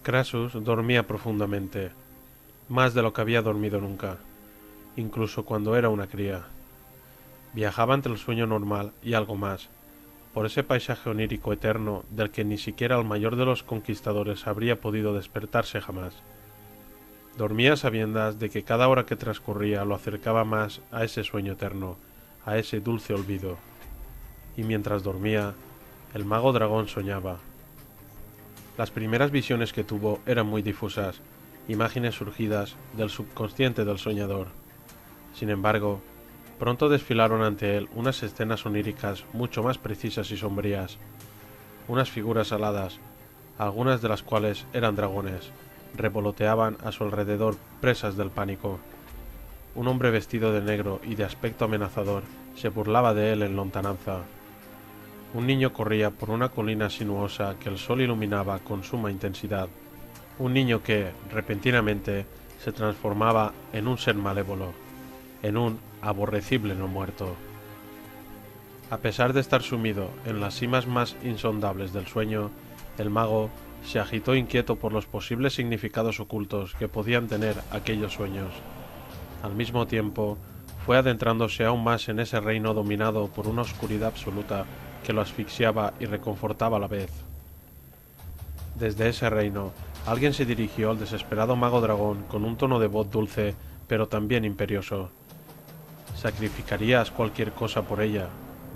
Crassus dormía profundamente, más de lo que había dormido nunca, incluso cuando era una cría. Viajaba entre el sueño normal y algo más, por ese paisaje onírico eterno del que ni siquiera el mayor de los conquistadores habría podido despertarse jamás. Dormía a sabiendas de que cada hora que transcurría lo acercaba más a ese sueño eterno, a ese dulce olvido. Y mientras dormía, el mago dragón soñaba. Las primeras visiones que tuvo eran muy difusas, imágenes surgidas del subconsciente del soñador. Sin embargo, pronto desfilaron ante él unas escenas oníricas mucho más precisas y sombrías, unas figuras aladas, algunas de las cuales eran dragones, revoloteaban a su alrededor presas del pánico. Un hombre vestido de negro y de aspecto amenazador se burlaba de él en lontananza. Un niño corría por una colina sinuosa que el sol iluminaba con suma intensidad. Un niño que, repentinamente, se transformaba en un ser malévolo, en un aborrecible no muerto. A pesar de estar sumido en las cimas más insondables del sueño, el mago se agitó inquieto por los posibles significados ocultos que podían tener aquellos sueños. Al mismo tiempo, fue adentrándose aún más en ese reino dominado por una oscuridad absoluta que lo asfixiaba y reconfortaba a la vez. Desde ese reino, alguien se dirigió al desesperado mago dragón con un tono de voz dulce, pero también imperioso. Sacrificarías cualquier cosa por ella,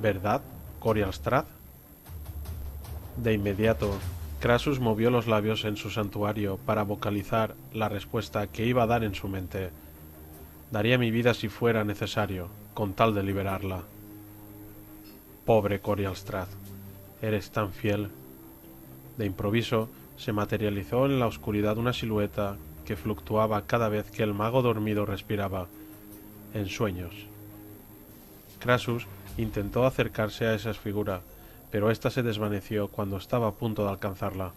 ¿verdad, Corialstrath? De inmediato, Crassus movió los labios en su santuario para vocalizar la respuesta que iba a dar en su mente. Daría mi vida si fuera necesario, con tal de liberarla. Pobre Corialstrath, eres tan fiel. De improviso, se materializó en la oscuridad una silueta que fluctuaba cada vez que el mago dormido respiraba, en sueños. Crassus intentó acercarse a esa figura, pero ésta se desvaneció cuando estaba a punto de alcanzarla.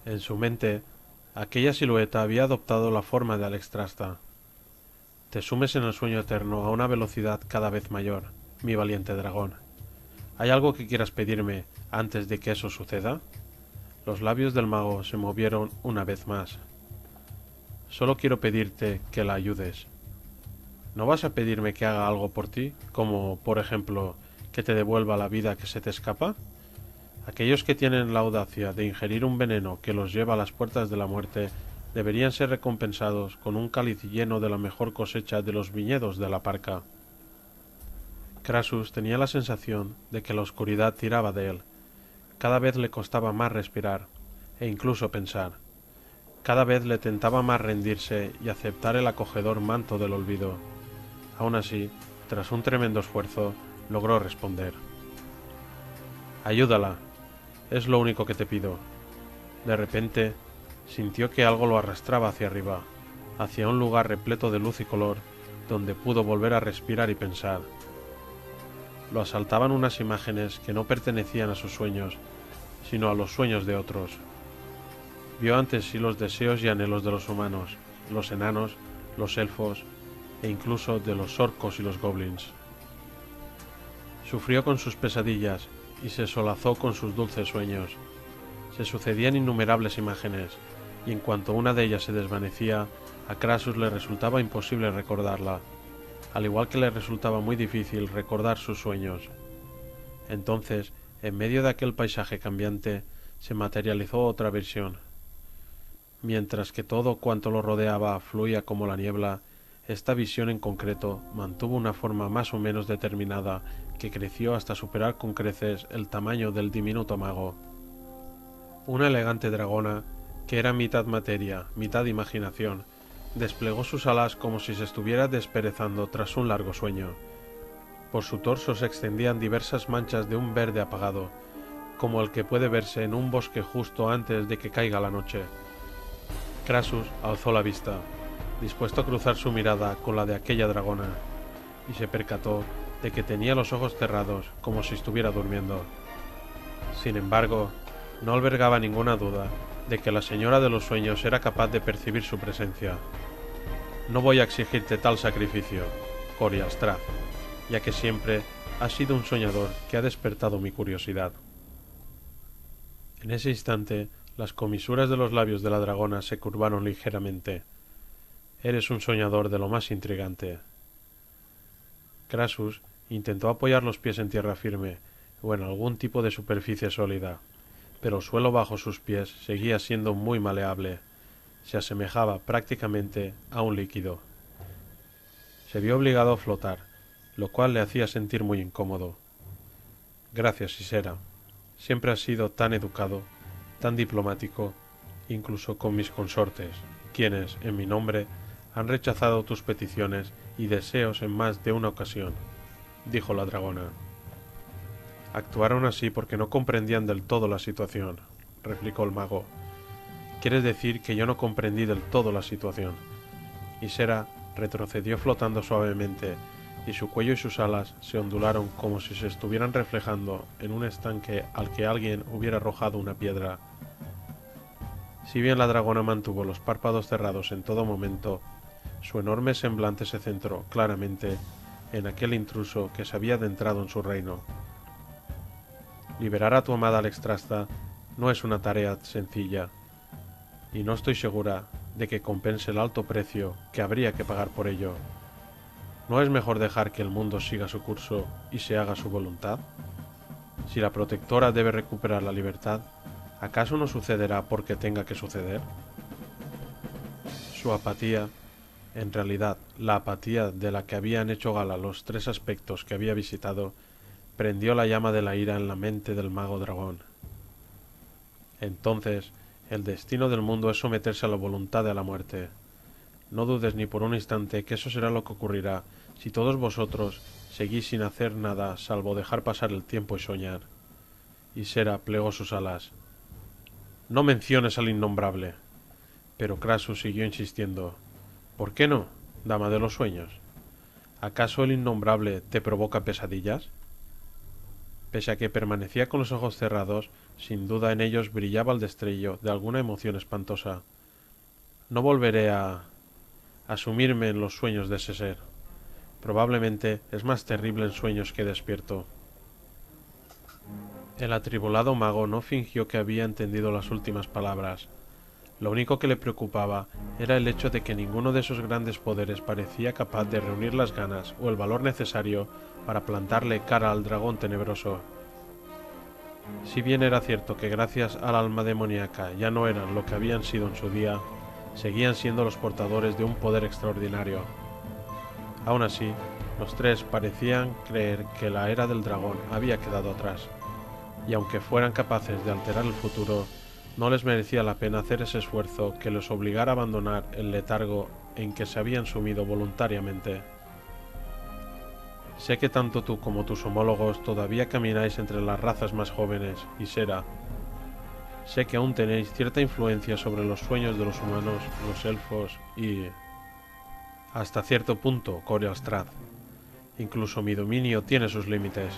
En su mente, aquella silueta había adoptado la forma de Alexstrasza. Te sumes en el sueño eterno a una velocidad cada vez mayor, mi valiente dragón. ¿Hay algo que quieras pedirme antes de que eso suceda? Los labios del mago se movieron una vez más. Solo quiero pedirte que la ayudes. ¿No vas a pedirme que haga algo por ti, como, por ejemplo, que te devuelva la vida que se te escapa? Aquellos que tienen la audacia de ingerir un veneno que los lleva a las puertas de la muerte deberían ser recompensados con un cáliz lleno de la mejor cosecha de los viñedos de la parca. Crassus tenía la sensación de que la oscuridad tiraba de él. Cada vez le costaba más respirar, e incluso pensar. Cada vez le tentaba más rendirse y aceptar el acogedor manto del olvido. Aún así, tras un tremendo esfuerzo, logró responder. Ayúdala, es lo único que te pido. De repente, sintió que algo lo arrastraba hacia arriba, hacia un lugar repleto de luz y color, donde pudo volver a respirar y pensar. Lo asaltaban unas imágenes que no pertenecían a sus sueños, sino a los sueños de otros. Vio ante sí los deseos y anhelos de los humanos, los enanos, los elfos, e incluso de los orcos y los goblins. Sufrió con sus pesadillas y se solazó con sus dulces sueños. Se sucedían innumerables imágenes, y en cuanto una de ellas se desvanecía, a Crassus le resultaba imposible recordarla, al igual que le resultaba muy difícil recordar sus sueños. Entonces, en medio de aquel paisaje cambiante, se materializó otra visión. Mientras que todo cuanto lo rodeaba fluía como la niebla, esta visión en concreto mantuvo una forma más o menos determinada que creció hasta superar con creces el tamaño del diminuto mago. Una elegante dragona, que era mitad materia, mitad imaginación, desplegó sus alas como si se estuviera desperezando tras un largo sueño. Por su torso se extendían diversas manchas de un verde apagado, como el que puede verse en un bosque justo antes de que caiga la noche. Crassus alzó la vista, dispuesto a cruzar su mirada con la de aquella dragona, y se percató de que tenía los ojos cerrados como si estuviera durmiendo. Sin embargo, no albergaba ninguna duda de que la señora de los sueños era capaz de percibir su presencia. No voy a exigirte tal sacrificio, Corialstrath, ya que siempre has sido un soñador que ha despertado mi curiosidad. En ese instante, Las comisuras de los labios de la dragona se curvaron ligeramente. Eres un soñador de lo más intrigante. Crassus intentó apoyar los pies en tierra firme o en algún tipo de superficie sólida, pero el suelo bajo sus pies seguía siendo muy maleable. Se asemejaba prácticamente a un líquido. Se vio obligado a flotar, lo cual le hacía sentir muy incómodo. Gracias, Ysera. Siempre has sido tan educado, tan diplomático, incluso con mis consortes, quienes, en mi nombre, han rechazado tus peticiones y deseos en más de una ocasión, dijo la dragona. Actuaron así porque no comprendían del todo la situación, replicó el mago. ¿Quieres decir que yo no comprendí del todo la situación? Ysera retrocedió flotando suavemente, y su cuello y sus alas se ondularon como si se estuvieran reflejando en un estanque al que alguien hubiera arrojado una piedra. Si bien la dragona mantuvo los párpados cerrados en todo momento, su enorme semblante se centró claramente en aquel intruso que se había adentrado en su reino. Liberar a tu amada Alexstrasza no es una tarea sencilla, y no estoy segura de que compense el alto precio que habría que pagar por ello. ¿No es mejor dejar que el mundo siga su curso y se haga su voluntad? Si la protectora debe recuperar la libertad, ¿acaso no sucederá porque tenga que suceder? Su apatía, en realidad la apatía de la que habían hecho gala los tres aspectos que había visitado, prendió la llama de la ira en la mente del mago dragón. Entonces, el destino del mundo es someterse a la voluntad de la muerte. No dudes ni por un instante que eso será lo que ocurrirá si todos vosotros seguís sin hacer nada salvo dejar pasar el tiempo y soñar. Ysera plegó sus alas. No menciones al innombrable. Pero Crassus siguió insistiendo. ¿Por qué no, dama de los sueños? ¿Acaso el innombrable te provoca pesadillas? Pese a que permanecía con los ojos cerrados, sin duda en ellos brillaba el destello de alguna emoción espantosa. No volveré a sumirme en los sueños de ese ser. Probablemente es más terrible en sueños que despierto. El atribulado mago no fingió que había entendido las últimas palabras. Lo único que le preocupaba era el hecho de que ninguno de esos grandes poderes parecía capaz de reunir las ganas o el valor necesario para plantarle cara al dragón tenebroso. Si bien era cierto que gracias al alma demoníaca ya no eran lo que habían sido en su día, seguían siendo los portadores de un poder extraordinario. Aún así, los tres parecían creer que la era del dragón había quedado atrás, y aunque fueran capaces de alterar el futuro, no les merecía la pena hacer ese esfuerzo que los obligara a abandonar el letargo en que se habían sumido voluntariamente. Sé que tanto tú como tus homólogos todavía camináis entre las razas más jóvenes, Ysera. Sé que aún tenéis cierta influencia sobre los sueños de los humanos, los elfos y... hasta cierto punto, Corialstrad. Incluso mi dominio tiene sus límites.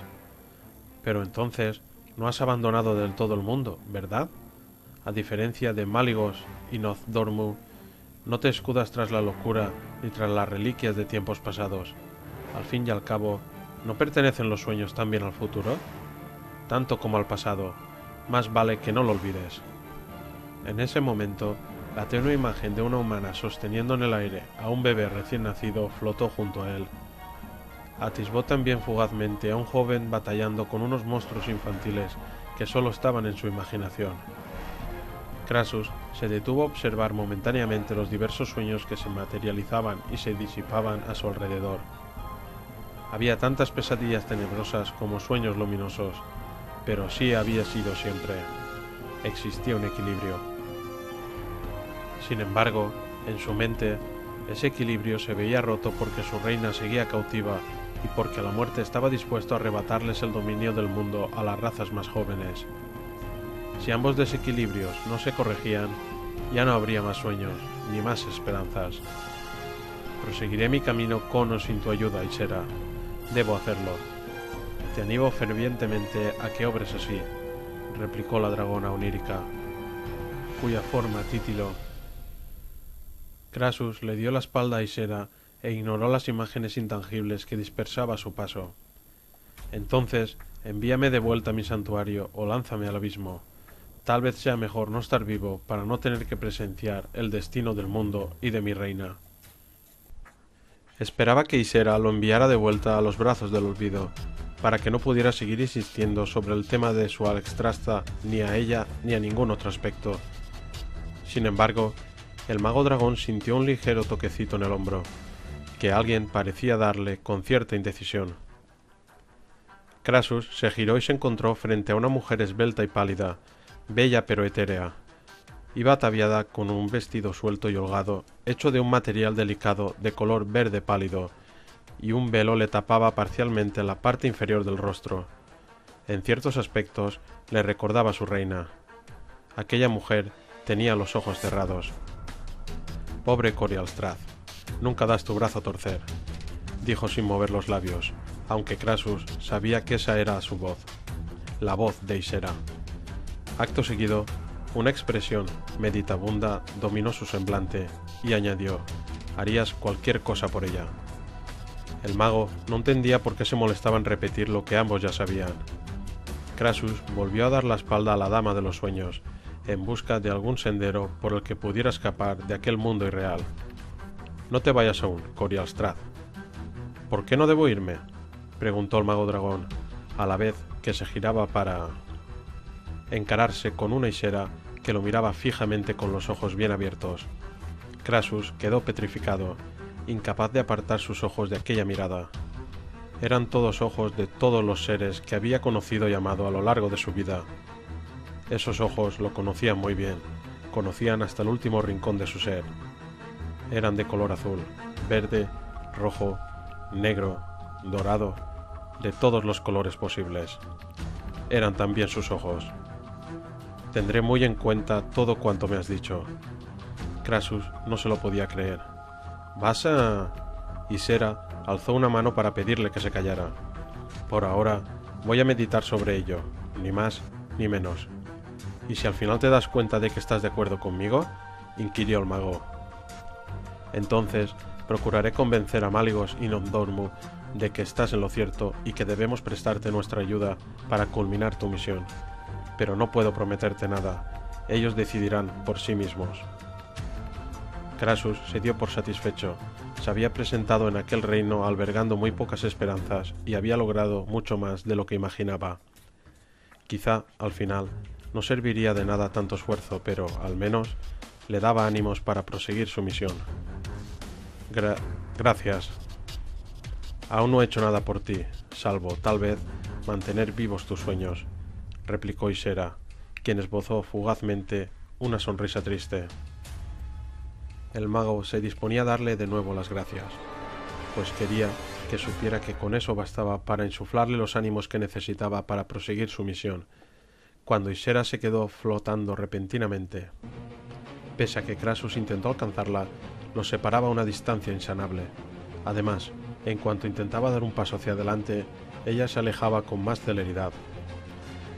Pero entonces, no has abandonado del todo el mundo, ¿verdad? A diferencia de Malygos y Nozdormu, no te escudas tras la locura ni tras las reliquias de tiempos pasados. Al fin y al cabo, ¿no pertenecen los sueños también al futuro? Tanto como al pasado, más vale que no lo olvides. En ese momento, la tenue imagen de una humana sosteniendo en el aire a un bebé recién nacido flotó junto a él. Atisbó también fugazmente a un joven batallando con unos monstruos infantiles que solo estaban en su imaginación. Crassus se detuvo a observar momentáneamente los diversos sueños que se materializaban y se disipaban a su alrededor. Había tantas pesadillas tenebrosas como sueños luminosos, pero así había sido siempre. Existía un equilibrio. Sin embargo, en su mente, ese equilibrio se veía roto porque su reina seguía cautiva y porque la muerte estaba dispuesto a arrebatarles el dominio del mundo a las razas más jóvenes. Si ambos desequilibrios no se corregían, ya no habría más sueños, ni más esperanzas. Proseguiré mi camino con o sin tu ayuda, Ysera. Debo hacerlo. Te animo fervientemente a que obres así, replicó la dragona onírica, cuya forma titiló. Crassus le dio la espalda a Ysera e ignoró las imágenes intangibles que dispersaba a su paso. Entonces, envíame de vuelta a mi santuario o lánzame al abismo. Tal vez sea mejor no estar vivo para no tener que presenciar el destino del mundo y de mi reina. Esperaba que Ysera lo enviara de vuelta a los brazos del olvido, para que no pudiera seguir insistiendo sobre el tema de su extrasta ni a ella ni a ningún otro aspecto. Sin embargo, el mago dragón sintió un ligero toquecito en el hombro, que alguien parecía darle con cierta indecisión. Krasus se giró y se encontró frente a una mujer esbelta y pálida, bella pero etérea. Iba ataviada con un vestido suelto y holgado, hecho de un material delicado de color verde pálido, y un velo le tapaba parcialmente la parte inferior del rostro. En ciertos aspectos le recordaba a su reina. Aquella mujer tenía los ojos cerrados. Pobre Corial Strath, nunca das tu brazo a torcer, dijo sin mover los labios, aunque Krasus sabía que esa era su voz, la voz de Ysera. Acto seguido, una expresión meditabunda dominó su semblante y añadió: harías cualquier cosa por ella. El mago no entendía por qué se molestaba en repetir lo que ambos ya sabían. Krasus volvió a dar la espalda a la dama de los sueños, en busca de algún sendero por el que pudiera escapar de aquel mundo irreal. No te vayas aún, Corial Strath. ¿Por qué no debo irme?, preguntó el mago dragón, a la vez que se giraba para encararse con una Ysera que lo miraba fijamente con los ojos bien abiertos. Krasus quedó petrificado, incapaz de apartar sus ojos de aquella mirada. Eran todos ojos de todos los seres que había conocido y amado a lo largo de su vida. Esos ojos lo conocían muy bien, conocían hasta el último rincón de su ser. Eran de color azul, verde, rojo, negro, dorado, de todos los colores posibles. Eran también sus ojos. Tendré muy en cuenta todo cuanto me has dicho. Krasus no se lo podía creer. ¿Vas a...? Ysera alzó una mano para pedirle que se callara. Por ahora voy a meditar sobre ello, ni más ni menos. ¿Y si al final te das cuenta de que estás de acuerdo conmigo?, inquirió el mago. Entonces procuraré convencer a Malygos y Nondormu de que estás en lo cierto y que debemos prestarte nuestra ayuda para culminar tu misión. Pero no puedo prometerte nada. Ellos decidirán por sí mismos. Krasus se dio por satisfecho. Se había presentado en aquel reino albergando muy pocas esperanzas y había logrado mucho más de lo que imaginaba. Quizá, al final, no serviría de nada tanto esfuerzo, pero, al menos, le daba ánimos para proseguir su misión. Gracias. Aún no he hecho nada por ti, salvo, tal vez, mantener vivos tus sueños, replicó Ysera, quien esbozó fugazmente una sonrisa triste. El mago se disponía a darle de nuevo las gracias, pues quería que supiera que con eso bastaba para insuflarle los ánimos que necesitaba para proseguir su misión, cuando Ysera se quedó flotando repentinamente. Pese a que Krasus intentó alcanzarla, los separaba a una distancia insanable. Además, en cuanto intentaba dar un paso hacia adelante, ella se alejaba con más celeridad.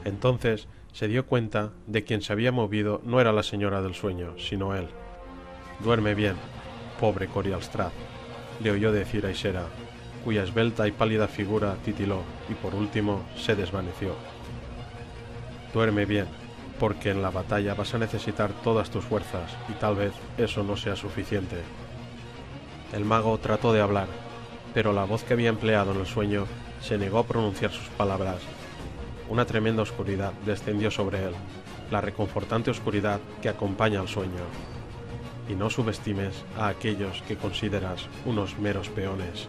Entonces se dio cuenta de quien se había movido no era la señora del sueño, sino él. «Duerme bien, pobre Corial Strath», le oyó decir a Ysera, cuya esbelta y pálida figura titiló y por último se desvaneció. «Duerme bien, porque en la batalla vas a necesitar todas tus fuerzas y tal vez eso no sea suficiente». El mago trató de hablar, pero la voz que había empleado en el sueño se negó a pronunciar sus palabras. Una tremenda oscuridad descendió sobre él, la reconfortante oscuridad que acompaña al sueño. Y no subestimes a aquellos que consideras unos meros peones.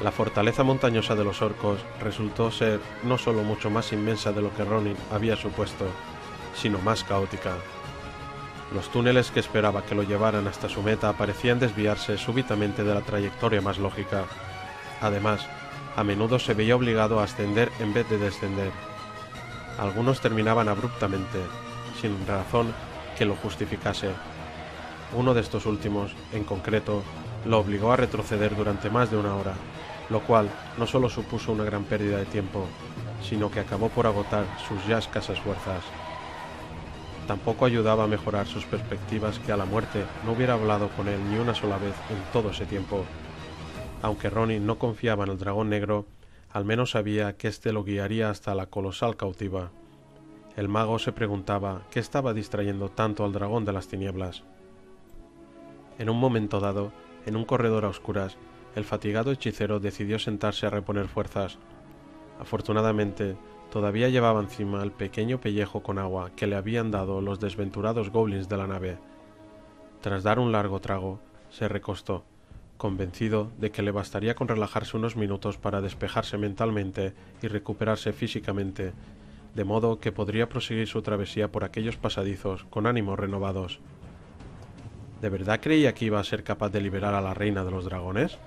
La fortaleza montañosa de los orcos resultó ser no solo mucho más inmensa de lo que Ronin había supuesto, sino más caótica. Los túneles que esperaba que lo llevaran hasta su meta parecían desviarse súbitamente de la trayectoria más lógica. Además, a menudo se veía obligado a ascender en vez de descender. Algunos terminaban abruptamente, sin razón que lo justificase. Uno de estos últimos, en concreto, lo obligó a retroceder durante más de una hora, lo cual no solo supuso una gran pérdida de tiempo, sino que acabó por agotar sus ya escasas fuerzas. Tampoco ayudaba a mejorar sus perspectivas que a la muerte no hubiera hablado con él ni una sola vez en todo ese tiempo. Aunque Ronin no confiaba en el dragón negro, al menos sabía que éste lo guiaría hasta la colosal cautiva. El mago se preguntaba qué estaba distrayendo tanto al dragón de las tinieblas. En un momento dado, en un corredor a oscuras, el fatigado hechicero decidió sentarse a reponer fuerzas. Afortunadamente, todavía llevaba encima el pequeño pellejo con agua que le habían dado los desventurados goblins de la nave. Tras dar un largo trago, se recostó, convencido de que le bastaría con relajarse unos minutos para despejarse mentalmente y recuperarse físicamente, de modo que podría proseguir su travesía por aquellos pasadizos con ánimos renovados. ¿De verdad creía que iba a ser capaz de liberar a la reina de los dragones?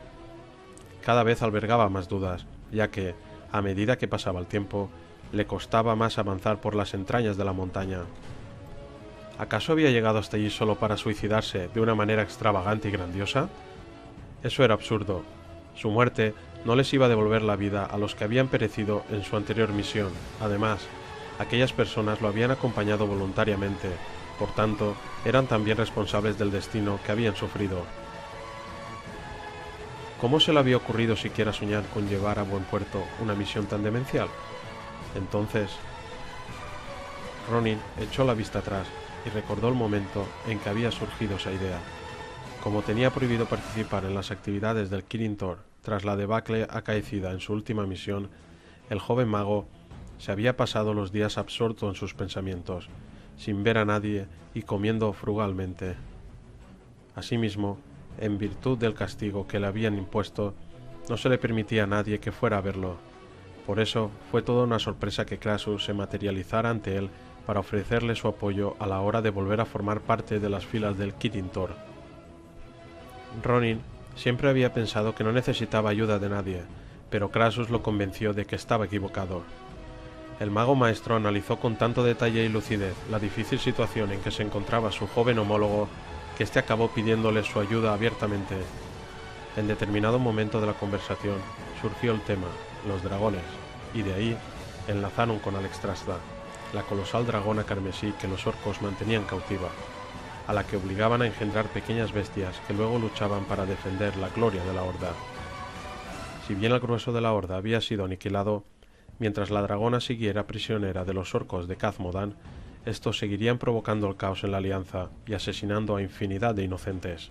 Cada vez albergaba más dudas, ya que, a medida que pasaba el tiempo, le costaba más avanzar por las entrañas de la montaña. ¿Acaso había llegado hasta allí solo para suicidarse de una manera extravagante y grandiosa? Eso era absurdo. Su muerte no les iba a devolver la vida a los que habían perecido en su anterior misión. Además, aquellas personas lo habían acompañado voluntariamente, por tanto, eran también responsables del destino que habían sufrido. ¿Cómo se le había ocurrido siquiera soñar con llevar a buen puerto una misión tan demencial? Entonces, Ronin echó la vista atrás y recordó el momento en que había surgido esa idea. Como tenía prohibido participar en las actividades del Kirin Tor tras la debacle acaecida en su última misión, el joven mago se había pasado los días absorto en sus pensamientos, sin ver a nadie y comiendo frugalmente. Asimismo, en virtud del castigo que le habían impuesto, no se le permitía a nadie que fuera a verlo. Por eso fue toda una sorpresa que Krasus se materializara ante él para ofrecerle su apoyo a la hora de volver a formar parte de las filas del Kirin Tor. Ronin siempre había pensado que no necesitaba ayuda de nadie, pero Krasus lo convenció de que estaba equivocado. El mago maestro analizó con tanto detalle y lucidez la difícil situación en que se encontraba su joven homólogo que éste acabó pidiéndole su ayuda abiertamente. En determinado momento de la conversación surgió el tema, los dragones, y de ahí enlazaron con Alexstrasza, la colosal dragona carmesí que los orcos mantenían cautiva, a la que obligaban a engendrar pequeñas bestias que luego luchaban para defender la gloria de la Horda. Si bien el grueso de la Horda había sido aniquilado, mientras la dragona siguiera prisionera de los orcos de Khaz-Modan, estos seguirían provocando el caos en la Alianza y asesinando a infinidad de inocentes.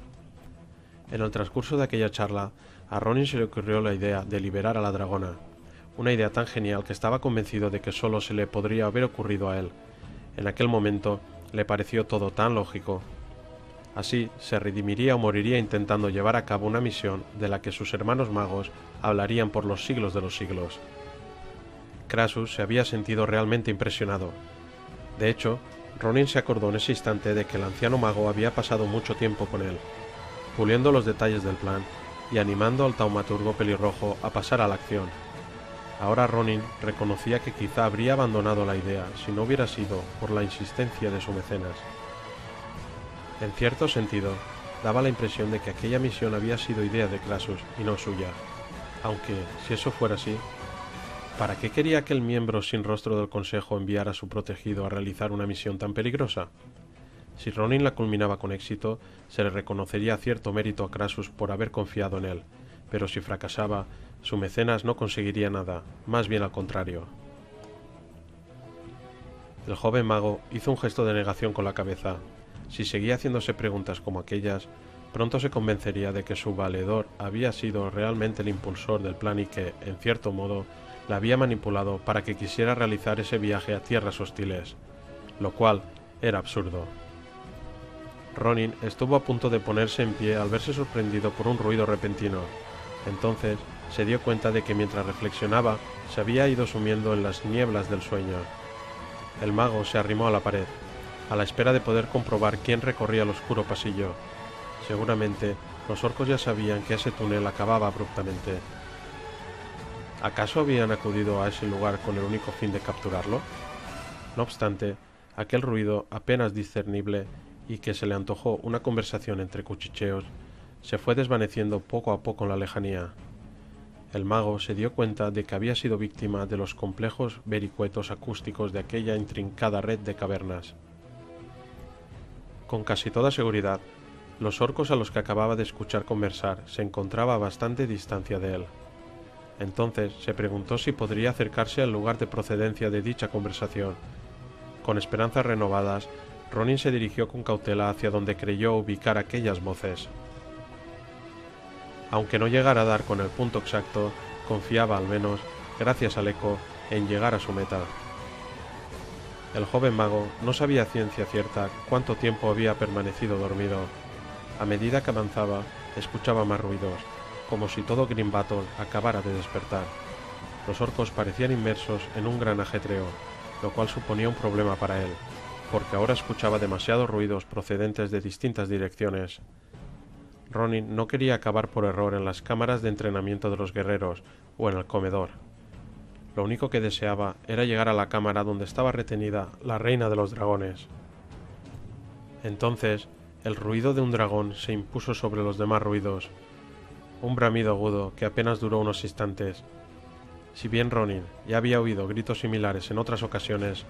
En el transcurso de aquella charla, a Ronin se le ocurrió la idea de liberar a la dragona, una idea tan genial que estaba convencido de que solo se le podría haber ocurrido a él. En aquel momento le pareció todo tan lógico. Así se redimiría o moriría intentando llevar a cabo una misión de la que sus hermanos magos hablarían por los siglos de los siglos. Krasus se había sentido realmente impresionado. De hecho, Ronin se acordó en ese instante de que el anciano mago había pasado mucho tiempo con él, puliendo los detalles del plan y animando al taumaturgo pelirrojo a pasar a la acción. Ahora Ronin reconocía que quizá habría abandonado la idea si no hubiera sido por la insistencia de su mecenas. En cierto sentido, daba la impresión de que aquella misión había sido idea de Krasus y no suya, aunque, si eso fuera así, ¿para qué quería aquel miembro sin rostro del Consejo enviar a su protegido a realizar una misión tan peligrosa? Si Ronin la culminaba con éxito, se le reconocería cierto mérito a Krasus por haber confiado en él, pero si fracasaba, su mecenas no conseguiría nada, más bien al contrario. El joven mago hizo un gesto de negación con la cabeza. Si seguía haciéndose preguntas como aquellas, pronto se convencería de que su valedor había sido realmente el impulsor del plan y que, en cierto modo, la había manipulado para que quisiera realizar ese viaje a tierras hostiles, lo cual era absurdo. Ronin estuvo a punto de ponerse en pie al verse sorprendido por un ruido repentino. Entonces se dio cuenta de que mientras reflexionaba se había ido sumiendo en las nieblas del sueño. El mago se arrimó a la pared, a la espera de poder comprobar quién recorría el oscuro pasillo. Seguramente los orcos ya sabían que ese túnel acababa abruptamente. ¿Acaso habían acudido a ese lugar con el único fin de capturarlo? No obstante, aquel ruido apenas discernible y que se le antojó una conversación entre cuchicheos, se fue desvaneciendo poco a poco en la lejanía. El mago se dio cuenta de que había sido víctima de los complejos vericuetos acústicos de aquella intrincada red de cavernas. Con casi toda seguridad, los orcos a los que acababa de escuchar conversar se encontraba a bastante distancia de él. Entonces se preguntó si podría acercarse al lugar de procedencia de dicha conversación. Con esperanzas renovadas, Ronin se dirigió con cautela hacia donde creyó ubicar aquellas voces. Aunque no llegara a dar con el punto exacto, confiaba al menos, gracias al eco, en llegar a su meta. El joven mago no sabía a ciencia cierta cuánto tiempo había permanecido dormido. A medida que avanzaba, escuchaba más ruidos, como si todo Green Battle acabara de despertar. Los orcos parecían inmersos en un gran ajetreo, lo cual suponía un problema para él, porque ahora escuchaba demasiados ruidos procedentes de distintas direcciones. Ronin no quería acabar por error en las cámaras de entrenamiento de los guerreros o en el comedor. Lo único que deseaba era llegar a la cámara donde estaba retenida la reina de los dragones. Entonces, el ruido de un dragón se impuso sobre los demás ruidos. Un bramido agudo que apenas duró unos instantes. Si bien Ronin ya había oído gritos similares en otras ocasiones,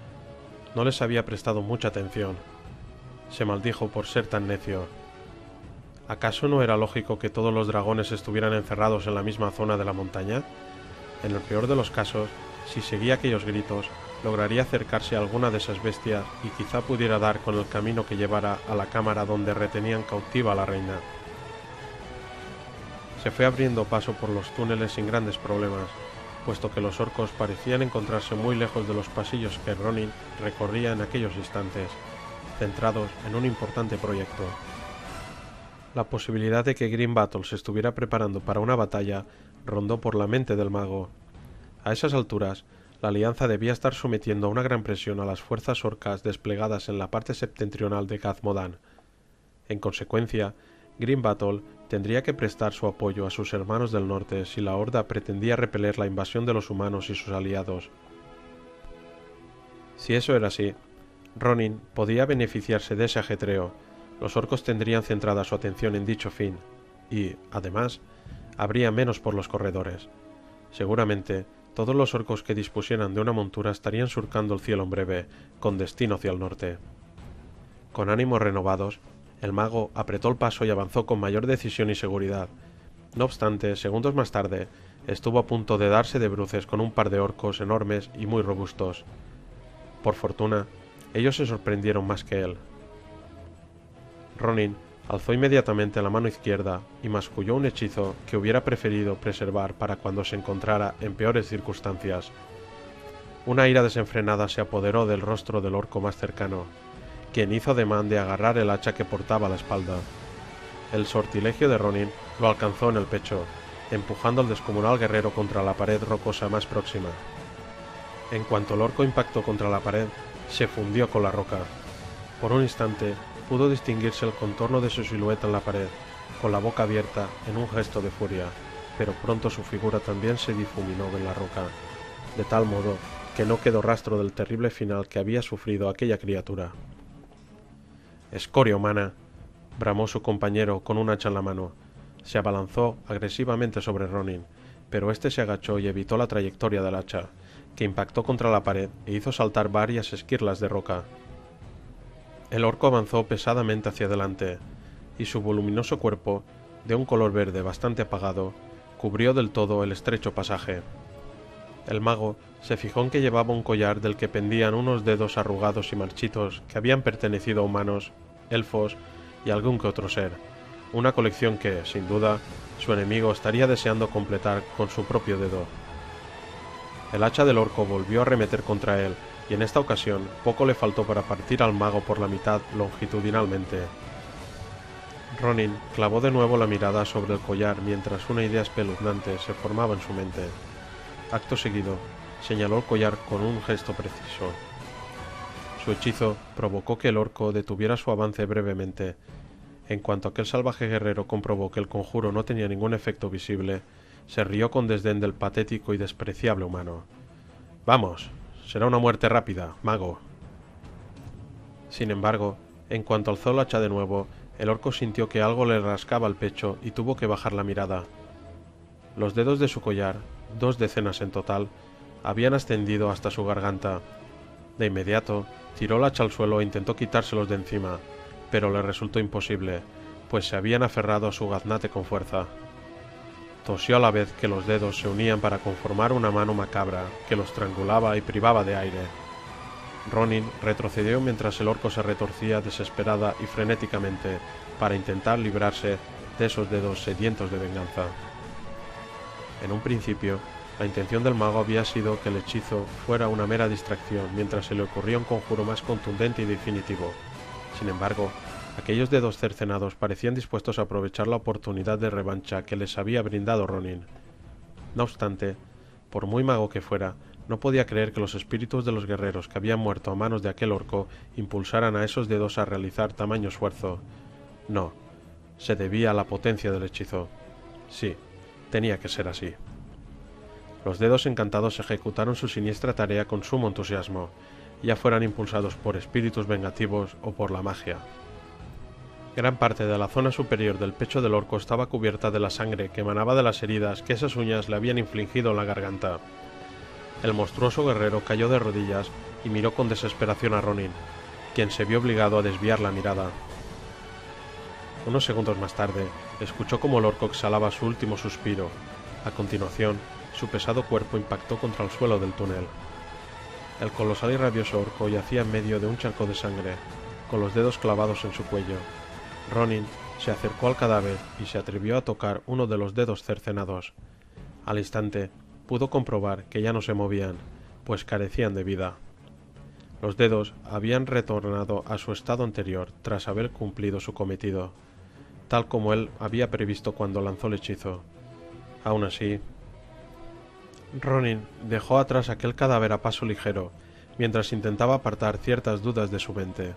no les había prestado mucha atención. Se maldijo por ser tan necio. ¿Acaso no era lógico que todos los dragones estuvieran encerrados en la misma zona de la montaña? En el peor de los casos, si seguía aquellos gritos, lograría acercarse a alguna de esas bestias y quizá pudiera dar con el camino que llevara a la cámara donde retenían cautiva a la reina. Se fue abriendo paso por los túneles sin grandes problemas, puesto que los orcos parecían encontrarse muy lejos de los pasillos que Ronin recorría en aquellos instantes, centrados en un importante proyecto. La posibilidad de que Green Battle se estuviera preparando para una batalla rondó por la mente del mago. A esas alturas, la alianza debía estar sometiendo a una gran presión a las fuerzas orcas desplegadas en la parte septentrional de Gazmodan. En consecuencia, Green Battle tendría que prestar su apoyo a sus hermanos del norte si la Horda pretendía repeler la invasión de los humanos y sus aliados. Si eso era así, Ronin podía beneficiarse de ese ajetreo. Los orcos tendrían centrada su atención en dicho fin, y, además, habría menos por los corredores. Seguramente, todos los orcos que dispusieran de una montura estarían surcando el cielo en breve, con destino hacia el norte. Con ánimos renovados, el mago apretó el paso y avanzó con mayor decisión y seguridad. No obstante, segundos más tarde, estuvo a punto de darse de bruces con un par de orcos enormes y muy robustos. Por fortuna, ellos se sorprendieron más que él. Ronin alzó inmediatamente la mano izquierda y masculló un hechizo que hubiera preferido preservar para cuando se encontrara en peores circunstancias. Una ira desenfrenada se apoderó del rostro del orco más cercano, quien hizo ademán de agarrar el hacha que portaba a la espalda. El sortilegio de Ronin lo alcanzó en el pecho, empujando al descomunal guerrero contra la pared rocosa más próxima. En cuanto el orco impactó contra la pared, se fundió con la roca. Por un instante, pudo distinguirse el contorno de su silueta en la pared, con la boca abierta en un gesto de furia, pero pronto su figura también se difuminó en la roca, de tal modo que no quedó rastro del terrible final que había sufrido aquella criatura. «¡Escoria humana!», bramó su compañero con un hacha en la mano. Se abalanzó agresivamente sobre Ronin, pero éste se agachó y evitó la trayectoria del hacha, que impactó contra la pared e hizo saltar varias esquirlas de roca. El orco avanzó pesadamente hacia adelante, y su voluminoso cuerpo, de un color verde bastante apagado, cubrió del todo el estrecho pasaje. El mago se fijó en que llevaba un collar del que pendían unos dedos arrugados y marchitos que habían pertenecido a humanos, elfos y algún que otro ser, una colección que, sin duda, su enemigo estaría deseando completar con su propio dedo. El hacha del orco volvió a arremeter contra él, y en esta ocasión poco le faltó para partir al mago por la mitad longitudinalmente. Ronin clavó de nuevo la mirada sobre el collar mientras una idea espeluznante se formaba en su mente. Acto seguido, señaló el collar con un gesto preciso. Su hechizo provocó que el orco detuviera su avance brevemente. En cuanto aquel salvaje guerrero comprobó que el conjuro no tenía ningún efecto visible, se rió con desdén del patético y despreciable humano. «Vamos, será una muerte rápida, mago». Sin embargo, en cuanto alzó el hacha de nuevo, el orco sintió que algo le rascaba el pecho y tuvo que bajar la mirada. Los dedos de su collar, 2 decenas en total, habían ascendido hasta su garganta. De inmediato, tiró el hacha al suelo e intentó quitárselos de encima, pero le resultó imposible, pues se habían aferrado a su gaznate con fuerza. Tosió a la vez que los dedos se unían para conformar una mano macabra que los triangulaba y privaba de aire. Ronin retrocedió mientras el orco se retorcía desesperada y frenéticamente para intentar librarse de esos dedos sedientos de venganza. En un principio, la intención del mago había sido que el hechizo fuera una mera distracción mientras se le ocurría un conjuro más contundente y definitivo. Sin embargo, aquellos dedos cercenados parecían dispuestos a aprovechar la oportunidad de revancha que les había brindado Ronin. No obstante, por muy mago que fuera, no podía creer que los espíritus de los guerreros que habían muerto a manos de aquel orco impulsaran a esos dedos a realizar tamaño esfuerzo. No, se debía a la potencia del hechizo. Sí, tenía que ser así. Los dedos encantados ejecutaron su siniestra tarea con sumo entusiasmo, ya fueran impulsados por espíritus vengativos o por la magia. Gran parte de la zona superior del pecho del orco estaba cubierta de la sangre que emanaba de las heridas que esas uñas le habían infligido en la garganta. El monstruoso guerrero cayó de rodillas y miró con desesperación a Ronin, quien se vio obligado a desviar la mirada. Unos segundos más tarde, escuchó cómo el orco exhalaba su último suspiro. A continuación, su pesado cuerpo impactó contra el suelo del túnel. El colosal y rabioso orco yacía en medio de un charco de sangre, con los dedos clavados en su cuello. Ronin se acercó al cadáver y se atrevió a tocar uno de los dedos cercenados. Al instante, pudo comprobar que ya no se movían, pues carecían de vida. Los dedos habían retornado a su estado anterior tras haber cumplido su cometido, tal como él había previsto cuando lanzó el hechizo. Aún así, Ronin dejó atrás aquel cadáver a paso ligero, mientras intentaba apartar ciertas dudas de su mente.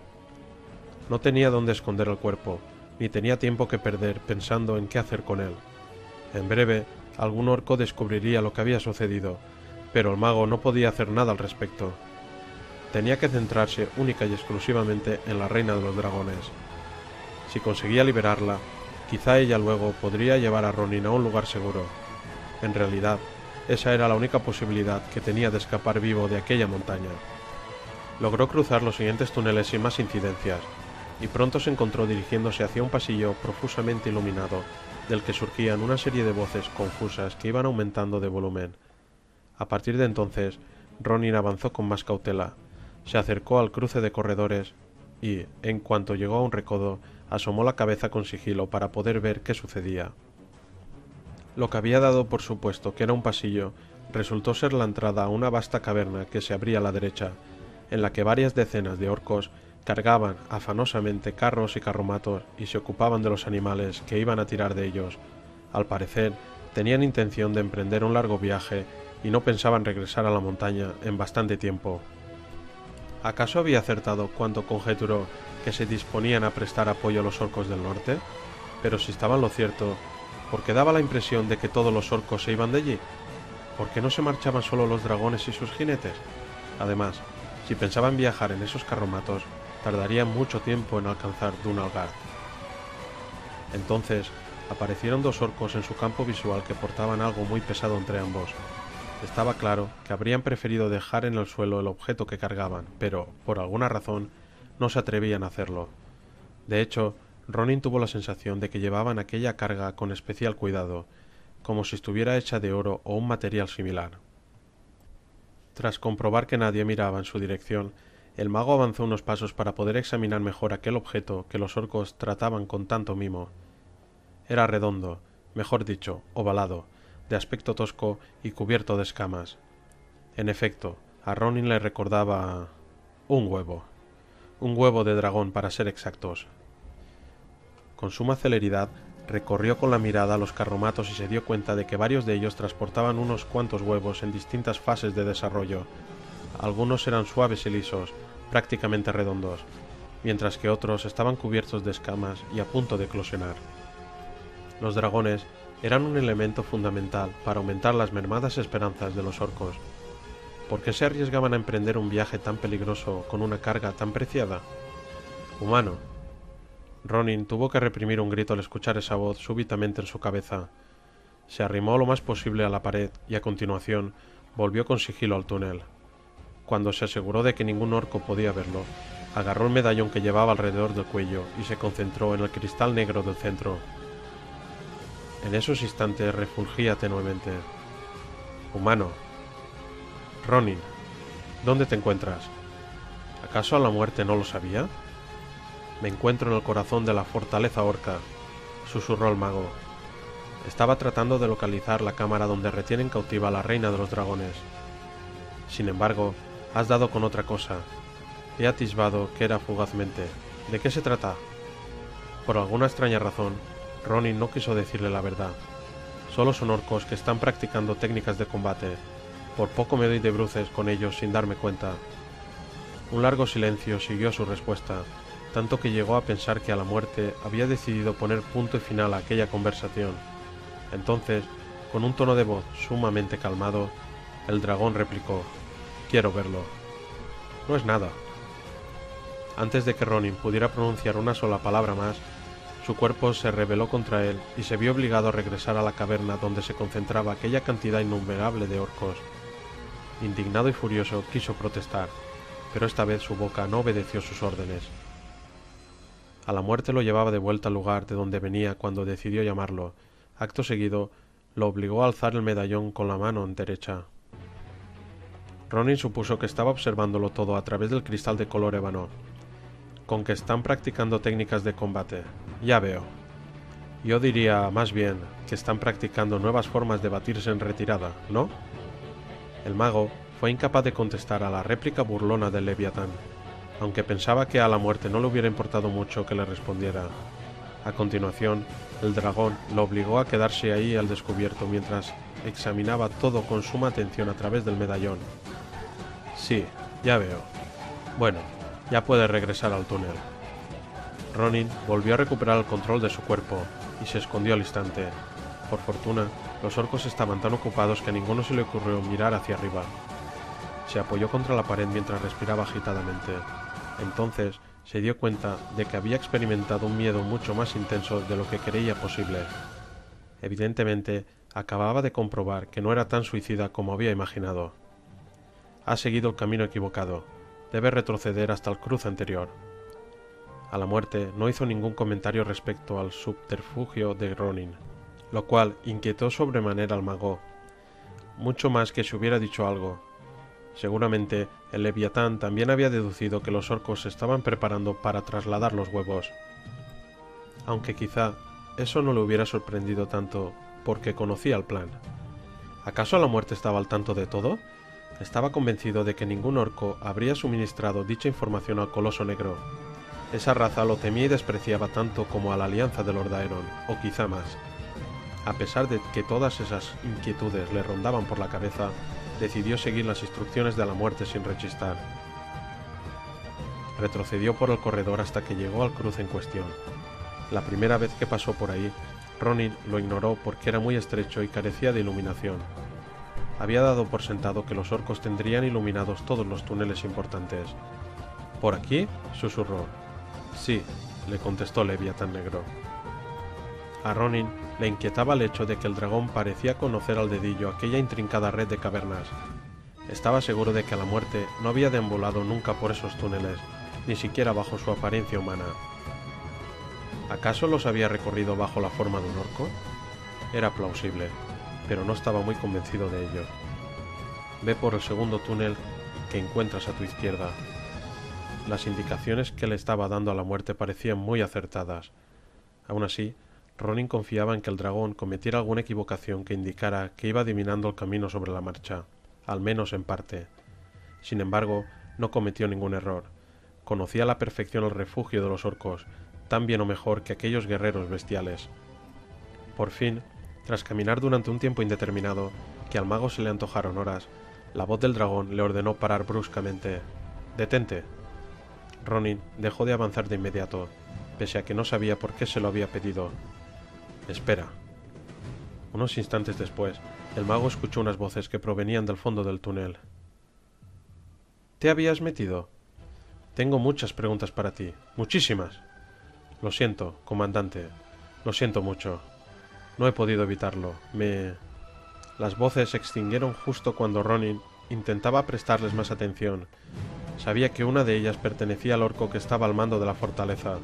No tenía dónde esconder el cuerpo, ni tenía tiempo que perder pensando en qué hacer con él. En breve, algún orco descubriría lo que había sucedido, pero el mago no podía hacer nada al respecto. Tenía que centrarse única y exclusivamente en la reina de los dragones. Si conseguía liberarla, quizá ella luego podría llevar a Ronin a un lugar seguro. En realidad, esa era la única posibilidad que tenía de escapar vivo de aquella montaña. Logró cruzar los siguientes túneles sin más incidencias, y pronto se encontró dirigiéndose hacia un pasillo profusamente iluminado, del que surgían una serie de voces confusas que iban aumentando de volumen. A partir de entonces, Ronin avanzó con más cautela, se acercó al cruce de corredores y, en cuanto llegó a un recodo, asomó la cabeza con sigilo para poder ver qué sucedía. Lo que había dado por supuesto que era un pasillo resultó ser la entrada a una vasta caverna que se abría a la derecha, en la que varias decenas de orcos cargaban afanosamente carros y carromatos y se ocupaban de los animales que iban a tirar de ellos. Al parecer, tenían intención de emprender un largo viaje y no pensaban regresar a la montaña en bastante tiempo. ¿Acaso había acertado cuando conjeturó que se disponían a prestar apoyo a los orcos del norte? Pero si estaba en lo cierto, ¿por qué daba la impresión de que todos los orcos se iban de allí? ¿Por qué no se marchaban solo los dragones y sus jinetes? Además, si pensaban viajar en esos carromatos, tardarían mucho tiempo en alcanzar Dunalgard. Entonces, aparecieron dos orcos en su campo visual que portaban algo muy pesado entre ambos. Estaba claro que habrían preferido dejar en el suelo el objeto que cargaban, pero, por alguna razón, no se atrevían a hacerlo. De hecho, Ronin tuvo la sensación de que llevaban aquella carga con especial cuidado, como si estuviera hecha de oro o un material similar. Tras comprobar que nadie miraba en su dirección, el mago avanzó unos pasos para poder examinar mejor aquel objeto que los orcos trataban con tanto mimo. Era redondo, mejor dicho, ovalado, de aspecto tosco y cubierto de escamas. En efecto, a Ronin le recordaba un huevo de dragón para ser exactos. Con suma celeridad, recorrió con la mirada los carromatos y se dio cuenta de que varios de ellos transportaban unos cuantos huevos en distintas fases de desarrollo. Algunos eran suaves y lisos, prácticamente redondos, mientras que otros estaban cubiertos de escamas y a punto de eclosionar. Los dragones eran un elemento fundamental para aumentar las mermadas esperanzas de los orcos. ¿Por qué se arriesgaban a emprender un viaje tan peligroso con una carga tan preciada? Humano. Ronin tuvo que reprimir un grito al escuchar esa voz súbitamente en su cabeza. Se arrimó lo más posible a la pared y a continuación volvió con sigilo al túnel. Cuando se aseguró de que ningún orco podía verlo, Agarró el medallón que llevaba alrededor del cuello y se concentró en el cristal negro del centro. En esos instantes refulgía tenuemente. Humano. Ronin, ¿dónde te encuentras? ¿Acaso la muerte no lo sabía? Me encuentro en el corazón de la fortaleza orca, susurró el mago. Estaba tratando de localizar la cámara donde retienen cautiva a la reina de los dragones. Sin embargo, has dado con otra cosa. He atisbado que era fugazmente. ¿De qué se trata? Por alguna extraña razón, Ronin no quiso decirle la verdad. Solo son orcos que están practicando técnicas de combate. Por poco me doy de bruces con ellos sin darme cuenta. Un largo silencio siguió su respuesta, tanto que llegó a pensar que a la muerte había decidido poner punto y final a aquella conversación. Entonces, con un tono de voz sumamente calmado, el dragón replicó: «Quiero verlo». «No es nada». Antes de que Ronin pudiera pronunciar una sola palabra más, su cuerpo se rebeló contra él y se vio obligado a regresar a la caverna donde se concentraba aquella cantidad innumerable de orcos. Indignado y furioso quiso protestar, pero esta vez su boca no obedeció sus órdenes. A la muerte lo llevaba de vuelta al lugar de donde venía cuando decidió llamarlo. Acto seguido, lo obligó a alzar el medallón con la mano derecha. Ronin supuso que estaba observándolo todo a través del cristal de color ébano. «Con que están practicando técnicas de combate. Ya veo. Yo diría, más bien, que están practicando nuevas formas de batirse en retirada, ¿no?» El mago fue incapaz de contestar a la réplica burlona del Leviatán, aunque pensaba que a la muerte no le hubiera importado mucho que le respondiera. A continuación, el dragón lo obligó a quedarse ahí al descubierto mientras examinaba todo con suma atención a través del medallón. «Sí, ya veo. Bueno, ya puede regresar al túnel». Ronin volvió a recuperar el control de su cuerpo y se escondió al instante. Por fortuna, los orcos estaban tan ocupados que a ninguno se le ocurrió mirar hacia arriba. Se apoyó contra la pared mientras respiraba agitadamente. Entonces se dio cuenta de que había experimentado un miedo mucho más intenso de lo que creía posible. Evidentemente, acababa de comprobar que no era tan suicida como había imaginado. Ha seguido el camino equivocado. Debe retroceder hasta el cruce anterior. A la muerte no hizo ningún comentario respecto al subterfugio de Ronin, lo cual inquietó sobremanera al mago, mucho más que si hubiera dicho algo. Seguramente el Leviatán también había deducido que los orcos se estaban preparando para trasladar los huevos. Aunque quizá eso no le hubiera sorprendido tanto porque conocía el plan. ¿Acaso la muerte estaba al tanto de todo? Estaba convencido de que ningún orco habría suministrado dicha información al Coloso Negro. Esa raza lo temía y despreciaba tanto como a la Alianza de Lord Aeron, o quizá más. A pesar de que todas esas inquietudes le rondaban por la cabeza, decidió seguir las instrucciones de la muerte sin rechistar. Retrocedió por el corredor hasta que llegó al cruce en cuestión. La primera vez que pasó por ahí, Ronin lo ignoró porque era muy estrecho y carecía de iluminación. Había dado por sentado que los orcos tendrían iluminados todos los túneles importantes. «¿Por aquí?», susurró. «Sí», le contestó Leviatán Negro. A Ronin le inquietaba el hecho de que el dragón parecía conocer al dedillo aquella intrincada red de cavernas. Estaba seguro de que la muerte no había deambulado nunca por esos túneles, ni siquiera bajo su apariencia humana. ¿Acaso los había recorrido bajo la forma de un orco? Era plausible, pero no estaba muy convencido de ello. «Ve por el segundo túnel que encuentras a tu izquierda». Las indicaciones que le estaba dando a la muerte parecían muy acertadas. Aún así, Ronin confiaba en que el dragón cometiera alguna equivocación que indicara que iba adivinando el camino sobre la marcha, al menos en parte. Sin embargo, no cometió ningún error. Conocía a la perfección el refugio de los orcos, tan bien o mejor que aquellos guerreros bestiales. Por fin, tras caminar durante un tiempo indeterminado, que al mago se le antojaron horas, la voz del dragón le ordenó parar bruscamente. «Detente». Ronin dejó de avanzar de inmediato, pese a que no sabía por qué se lo había pedido. «Espera». Unos instantes después, el mago escuchó unas voces que provenían del fondo del túnel. «¿Te habías metido? Tengo muchas preguntas para ti, muchísimas». «Lo siento, comandante, lo siento mucho. No he podido evitarlo. Las voces se extinguieron justo cuando Ronin intentaba prestarles más atención. Sabía que una de ellas pertenecía al orco que estaba al mando de la fortaleza,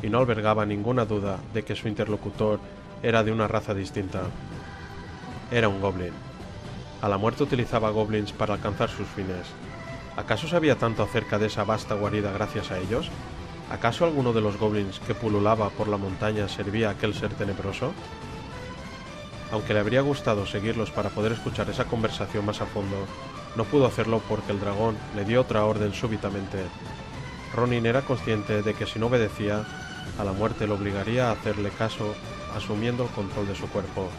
y no albergaba ninguna duda de que su interlocutor era de una raza distinta. Era un goblin. A la muerte utilizaba goblins para alcanzar sus fines. ¿Acaso sabía tanto acerca de esa vasta guarida gracias a ellos? ¿Acaso alguno de los goblins que pululaba por la montaña servía a aquel ser tenebroso? Aunque le habría gustado seguirlos para poder escuchar esa conversación más a fondo, no pudo hacerlo porque el dragón le dio otra orden súbitamente. Ronin era consciente de que si no obedecía, a la muerte le obligaría a hacerle caso asumiendo el control de su cuerpo,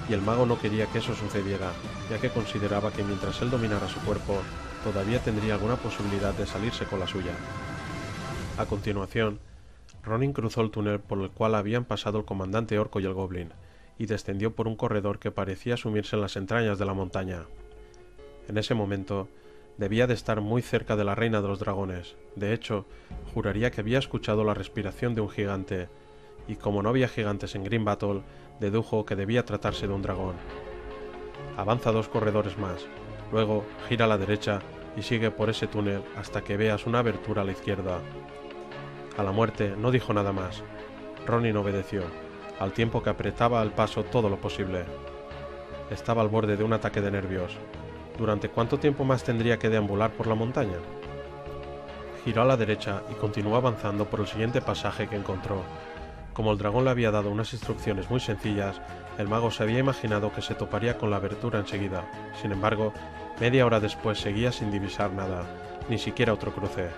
y el mago no quería que eso sucediera, ya que consideraba que mientras él dominara su cuerpo, todavía tendría alguna posibilidad de salirse con la suya. A continuación, Ronin cruzó el túnel por el cual habían pasado el comandante orco y el goblin, y descendió por un corredor que parecía sumirse en las entrañas de la montaña. En ese momento, debía de estar muy cerca de la reina de los dragones. De hecho, juraría que había escuchado la respiración de un gigante, y como no había gigantes en Green Battle, dedujo que debía tratarse de un dragón. Avanza 2 corredores más, luego gira a la derecha y sigue por ese túnel hasta que veas una abertura a la izquierda. A la muerte no dijo nada más. Ronin obedeció, al tiempo que apretaba el paso todo lo posible. Estaba al borde de un ataque de nervios. ¿Durante cuánto tiempo más tendría que deambular por la montaña? Giró a la derecha y continuó avanzando por el siguiente pasaje que encontró. Como el dragón le había dado unas instrucciones muy sencillas, el mago se había imaginado que se toparía con la abertura enseguida. Sin embargo, media hora después seguía sin divisar nada, ni siquiera otro cruce.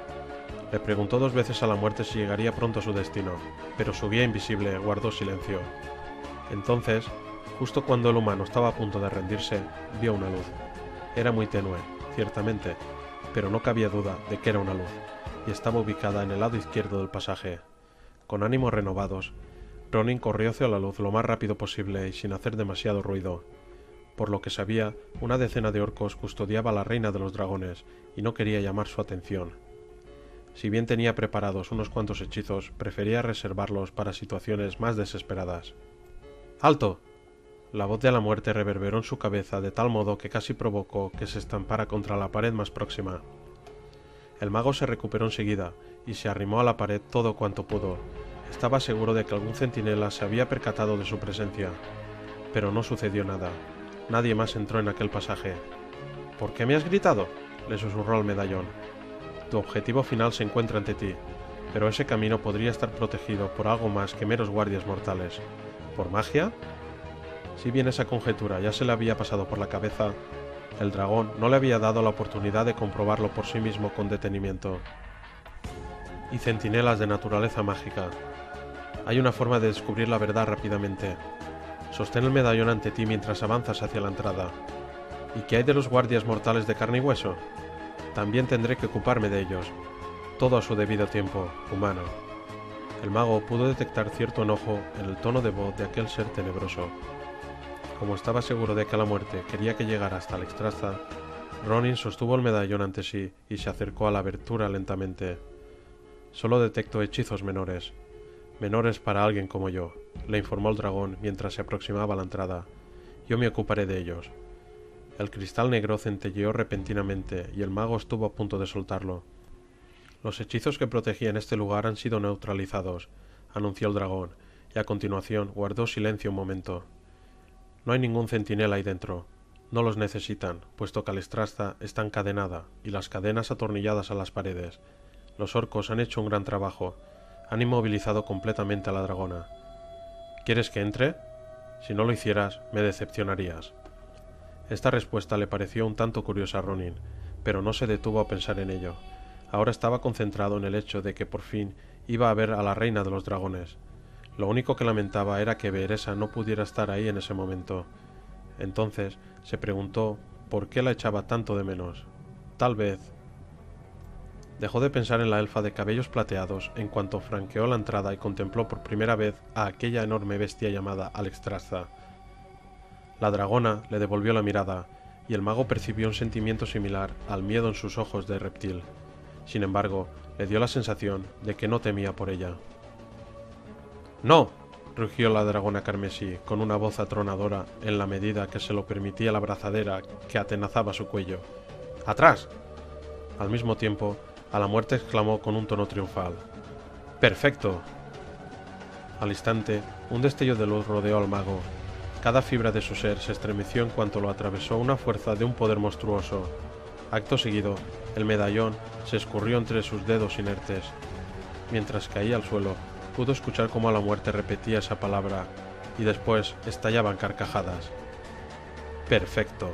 Le preguntó 2 veces a la muerte si llegaría pronto a su destino, pero su guía invisible guardó silencio. Entonces, justo cuando el humano estaba a punto de rendirse, vio una luz. Era muy tenue, ciertamente, pero no cabía duda de que era una luz, y estaba ubicada en el lado izquierdo del pasaje. Con ánimos renovados, Ronin corrió hacia la luz lo más rápido posible y sin hacer demasiado ruido. Por lo que sabía, una decena de orcos custodiaba a la reina de los dragones, y no quería llamar su atención. Si bien tenía preparados unos cuantos hechizos, prefería reservarlos para situaciones más desesperadas. ¡Alto! La voz de la muerte reverberó en su cabeza de tal modo que casi provocó que se estampara contra la pared más próxima. El mago se recuperó enseguida y se arrimó a la pared todo cuanto pudo. Estaba seguro de que algún centinela se había percatado de su presencia, pero no sucedió nada. Nadie más entró en aquel pasaje. ¿Por qué me has gritado?, le susurró al medallón. Tu objetivo final se encuentra ante ti, pero ese camino podría estar protegido por algo más que meros guardias mortales. ¿Por magia? Si bien esa conjetura ya se le había pasado por la cabeza, el dragón no le había dado la oportunidad de comprobarlo por sí mismo con detenimiento. Y centinelas de naturaleza mágica. Hay una forma de descubrir la verdad rápidamente. Sostén el medallón ante ti mientras avanzas hacia la entrada. ¿Y qué hay de los guardias mortales de carne y hueso? También tendré que ocuparme de ellos. Todo a su debido tiempo, humano. El mago pudo detectar cierto enojo en el tono de voz de aquel ser tenebroso. Como estaba seguro de que la muerte quería que llegara hasta el Extraza, Ronin sostuvo el medallón ante sí y se acercó a la abertura lentamente. Solo detecto hechizos menores. Menores para alguien como yo, le informó el dragón mientras se aproximaba a la entrada. Yo me ocuparé de ellos. El cristal negro centelleó repentinamente y el mago estuvo a punto de soltarlo. Los hechizos que protegían este lugar han sido neutralizados, anunció el dragón, y a continuación guardó silencio un momento. No hay ningún centinela ahí dentro. No los necesitan, puesto que Alexstrasza está encadenada y las cadenas atornilladas a las paredes. Los orcos han hecho un gran trabajo. Han inmovilizado completamente a la dragona. ¿Quieres que entre? Si no lo hicieras, me decepcionarías. Esta respuesta le pareció un tanto curiosa a Ronin, pero no se detuvo a pensar en ello. Ahora estaba concentrado en el hecho de que por fin iba a ver a la reina de los dragones. Lo único que lamentaba era que Beeresa no pudiera estar ahí en ese momento. Entonces se preguntó por qué la echaba tanto de menos. Tal vez... Dejó de pensar en la elfa de cabellos plateados en cuanto franqueó la entrada y contempló por primera vez a aquella enorme bestia llamada Alexstrasza. La dragona le devolvió la mirada, y el mago percibió un sentimiento similar al miedo en sus ojos de reptil. Sin embargo, le dio la sensación de que no temía por ella. ¡No!, rugió la dragona carmesí, con una voz atronadora en la medida que se lo permitía la abrazadera que atenazaba su cuello. ¡Atrás! Al mismo tiempo, A la muerte exclamó con un tono triunfal. ¡Perfecto! Al instante, un destello de luz rodeó al mago. Cada fibra de su ser se estremeció en cuanto lo atravesó una fuerza de un poder monstruoso. Acto seguido, el medallón se escurrió entre sus dedos inertes. Mientras caía al suelo, pudo escuchar cómo la muerte repetía esa palabra, y después estallaban carcajadas. ¡Perfecto!